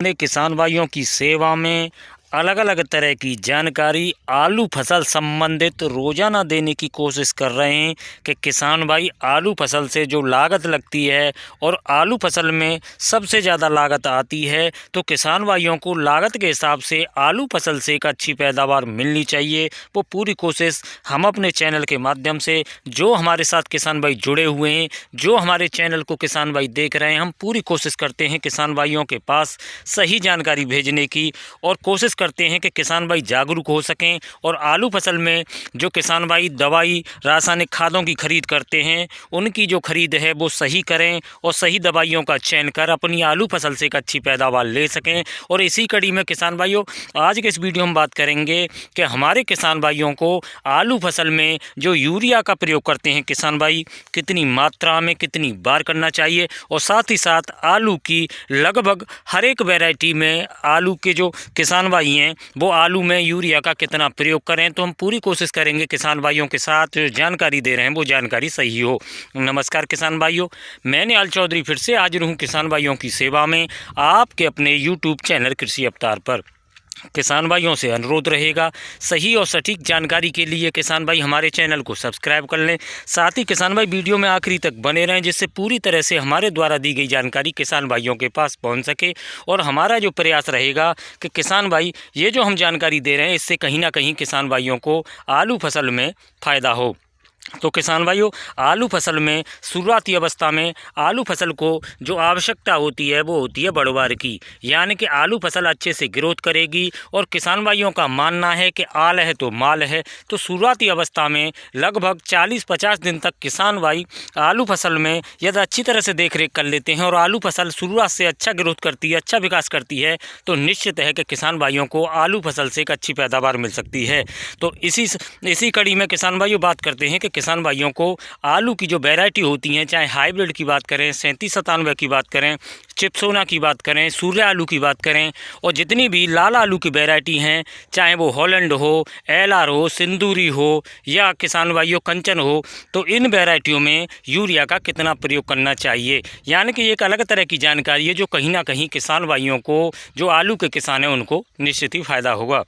अपने किसान भाइयों की सेवा में अलग अलग तरह की जानकारी आलू फसल संबंधित रोज़ाना देने की कोशिश कर रहे हैं कि किसान भाई आलू फसल से जो लागत लगती है और आलू फसल में सबसे ज़्यादा लागत आती है, तो किसान भाइयों को लागत के हिसाब से आलू फसल से एक अच्छी पैदावार मिलनी चाहिए। वो पूरी कोशिश हम अपने चैनल के माध्यम से, जो हमारे साथ किसान भाई जुड़े हुए हैं, जो हमारे चैनल को किसान भाई देख रहे हैं, हम पूरी कोशिश करते हैं किसान भाइयों के पास सही जानकारी भेजने की, और कोशिश करते हैं कि किसान भाई जागरूक हो सकें और आलू फसल में जो किसान भाई दवाई रासायनिक खादों की खरीद करते हैं, उनकी जो खरीद है वो सही करें और सही दवाइयों का चयन कर अपनी आलू फसल से एक अच्छी पैदावार ले सकें। और इसी कड़ी में किसान भाइयों, आज के इस वीडियो में बात करेंगे कि हमारे किसान भाइयों को आलू फसल में जो यूरिया का प्रयोग करते हैं किसान भाई, कितनी मात्रा में कितनी बार करना चाहिए, और साथ ही साथ आलू की लगभग हर एक वैरायटी में आलू के जो किसान भाई हैं वो आलू में यूरिया का कितना प्रयोग करें। तो हम पूरी कोशिश करेंगे किसान भाइयों के साथ जो जानकारी दे रहे हैं वो जानकारी सही हो। नमस्कार किसान भाइयों, मैं निहाल चौधरी फिर से हाजिर हूँ किसान भाइयों की सेवा में आपके अपने यूट्यूब चैनल कृषि अवतार पर। किसान भाइयों से अनुरोध रहेगा, सही और सटीक जानकारी के लिए किसान भाई हमारे चैनल को सब्सक्राइब कर लें। साथ ही किसान भाई वीडियो में आखिरी तक बने रहें, जिससे पूरी तरह से हमारे द्वारा दी गई जानकारी किसान भाइयों के पास पहुंच सके। और हमारा जो प्रयास रहेगा कि किसान भाई ये जो हम जानकारी दे रहे हैं इससे कहीं ना कहीं किसान भाइयों को आलू फसल में फ़ायदा हो। तो किसान भाइयों, आलू फसल में शुरुआती अवस्था में आलू फसल को जो आवश्यकता होती है वो होती है बढ़वार की, यानी कि आलू फसल अच्छे से ग्रोथ करेगी। और किसान भाइयों का मानना है कि आल है तो माल है। तो शुरुआती अवस्था में लगभग 40-50 दिन तक किसान भाई आलू फसल में यदि अच्छी तरह से देख रेख कर लेते हैं और आलू फसल शुरुआत से अच्छा ग्रोथ करती है, अच्छा विकास करती है, तो निश्चित है कि किसान भाइयों को आलू फसल से एक अच्छी पैदावार मिल सकती है। तो इसी कड़ी में किसान भाइयों बात करते हैं कि किसान भाइयों को आलू की जो वैरायटी होती हैं, चाहे हाइब्रिड की बात करें, 3797 की बात करें, चिप्सोना की बात करें, सूर्य आलू की बात करें, और जितनी भी लाल आलू की वैरायटी हैं, चाहे वो हॉलैंड हो, एलआर हो, सिंदूरी हो, या किसान भाइयों कंचन हो, तो इन वैरायटियों में यूरिया का कितना प्रयोग करना चाहिए, यानी कि एक अलग तरह की जानकारी है जो कहीं ना कहीं किसान भाइयों को, जो आलू के किसान हैं, उनको निश्चित ही फ़ायदा होगा।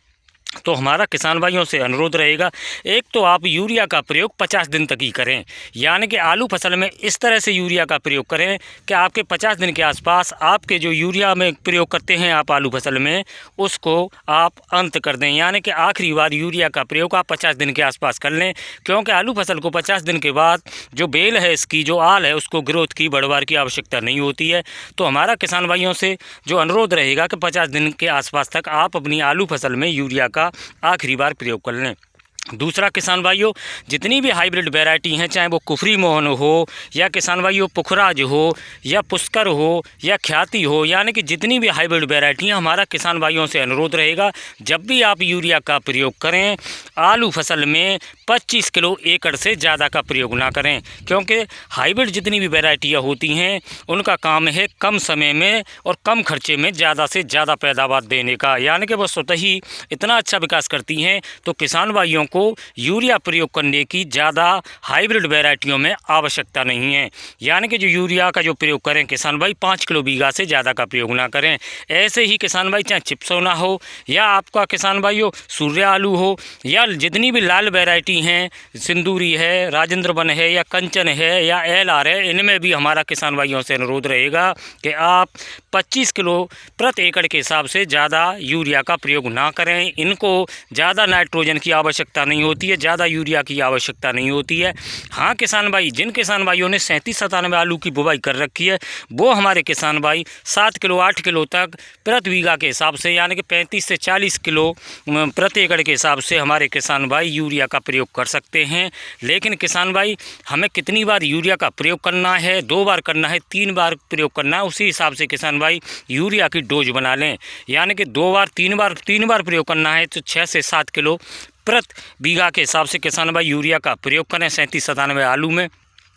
तो हमारा किसान भाइयों से अनुरोध रहेगा, एक तो आप यूरिया का प्रयोग 50 दिन तक ही करें, यानी कि आलू फसल में इस तरह से यूरिया का प्रयोग करें कि आपके 50 दिन के आसपास आपके जो यूरिया में प्रयोग करते हैं आप आलू फसल में, उसको आप अंत कर दें, यानी कि आखिरी बार यूरिया का प्रयोग आप 50 दिन के आसपास कर लें। क्योंकि आलू फसल को 50 दिन के बाद जो बेल है, इसकी जो आल है, उसको ग्रोथ की बढ़वार की आवश्यकता नहीं होती है। तो हमारा किसान भाइयों से जो अनुरोध रहेगा कि 50 दिन के आसपास तक आप अपनी आलू फसल में यूरिया का आखिरी बार प्रयोग कर लें। दूसरा किसान भाइयों, जितनी भी हाइब्रिड वैरायटी हैं, चाहे वो कुफरी मोहन हो, या किसान भाइयों पुखराज हो, या पुष्कर हो, या ख्याति हो, यानी कि जितनी भी हाइब्रिड वैरायटी हैं, हमारा किसान भाइयों से अनुरोध रहेगा, जब भी आप यूरिया का प्रयोग करें आलू फसल में 25 किलो एकड़ से ज़्यादा का प्रयोग ना करें। क्योंकि हाइब्रिड जितनी भी वैरायटियाँ होती हैं उनका काम है कम समय में और कम खर्चे में ज़्यादा से ज़्यादा पैदावार देने का, यानी कि वो स्वतः ही इतना अच्छा विकास करती हैं। तो किसान भाइयों को यूरिया प्रयोग करने की ज़्यादा हाइब्रिड वैरायटियों में आवश्यकता नहीं है, यानी कि जो यूरिया का जो प्रयोग करें किसान भाई 5 किलो बीघा से ज़्यादा का प्रयोग ना करें। ऐसे ही किसान भाई चाहे चिप्सोना हो, या आपका किसान भाइयों सूर्य आलू हो, या जितनी भी लाल वैरायटी हैं, सिंदूरी है, राजेंद्र वन है, या कंचन है, या एलआर है, इनमें भी हमारा किसान भाइयों से अनुरोध रहेगा कि आप 25 किलो प्रति एकड़ के हिसाब से ज़्यादा यूरिया का प्रयोग ना करें। इनको ज़्यादा नाइट्रोजन की आवश्यकता नहीं होती है, ज़्यादा यूरिया की आवश्यकता नहीं होती है। हाँ किसान भाई, जिन किसान भाइयों ने 3797 आलू की बुवाई कर रखी है, वो हमारे किसान भाई 7 किलो 8 किलो तक प्रति बीघा के हिसाब से, यानी कि 35 से 40 किलो प्रति एकड़ के हिसाब से हमारे किसान भाई यूरिया का प्रयोग कर सकते हैं। लेकिन किसान भाई, हमें कितनी बार यूरिया का प्रयोग करना है, 2 बार करना है, 3 बार प्रयोग करना है, उसी हिसाब से किसान भाई यूरिया की डोज बना लें। यानी कि 2 बार 3 बार प्रयोग करना है तो 6 से 7 किलो प्रति बीघा के हिसाब से किसान भाई यूरिया का प्रयोग करें 3797 आलू में।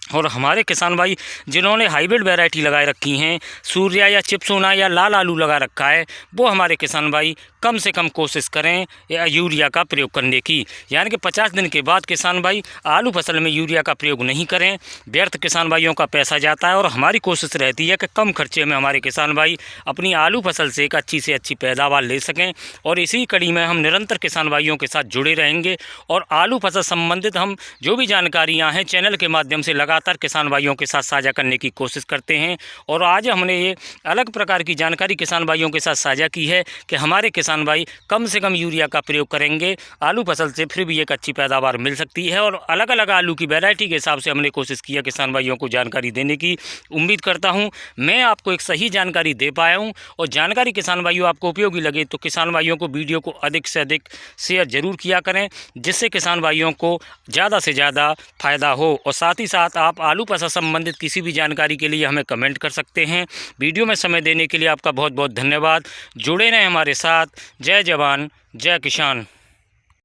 और हमारे किसान भाई जिन्होंने हाइब्रिड वैरायटी लगाए रखी हैं, सूर्या या चिप्सोना या लाल आलू लगा रखा है, वो हमारे किसान भाई कम से कम कोशिश करें या यूरिया का प्रयोग करने की। यानी कि 50 दिन के बाद किसान भाई आलू फसल में यूरिया का प्रयोग नहीं करें, व्यर्थ किसान भाइयों का पैसा जाता है। और हमारी कोशिश रहती है कि कम खर्चे में हमारे किसान भाई अपनी आलू फसल से एक अच्छी से अच्छी पैदावार ले सकें। और इसी कड़ी में हम निरंतर किसान भाइयों के साथ जुड़े रहेंगे और आलू फसल संबंधित हम जो भी जानकारियाँ हैं चैनल के माध्यम से लगातार किसान भाइयों के साथ साझा करने की कोशिश करते हैं। और आज हमने ये अलग प्रकार की जानकारी किसान भाइयों के साथ साझा की है कि हमारे किसान भाई कम से कम यूरिया का प्रयोग करेंगे, आलू फसल से फिर भी एक अच्छी पैदावार मिल सकती है। और अलग अलग आलू की वैरायटी के हिसाब से हमने कोशिश किया किसान भाइयों को जानकारी देने की। उम्मीद करता हूँ मैं आपको एक सही जानकारी दे पाया हूँ। और जानकारी किसान भाइयों आपको उपयोगी लगे तो किसान भाइयों को वीडियो को अधिक से अधिक शेयर जरूर किया करें, जिससे किसान भाइयों को ज़्यादा से ज़्यादा फ़ायदा हो। और साथ ही साथ आप आलू फसल संबंधित किसी भी जानकारी के लिए हमें कमेंट कर सकते हैं। वीडियो में समय देने के लिए आपका बहुत बहुत धन्यवाद। जुड़े रहें हमारे साथ। जय जवान जय किसान।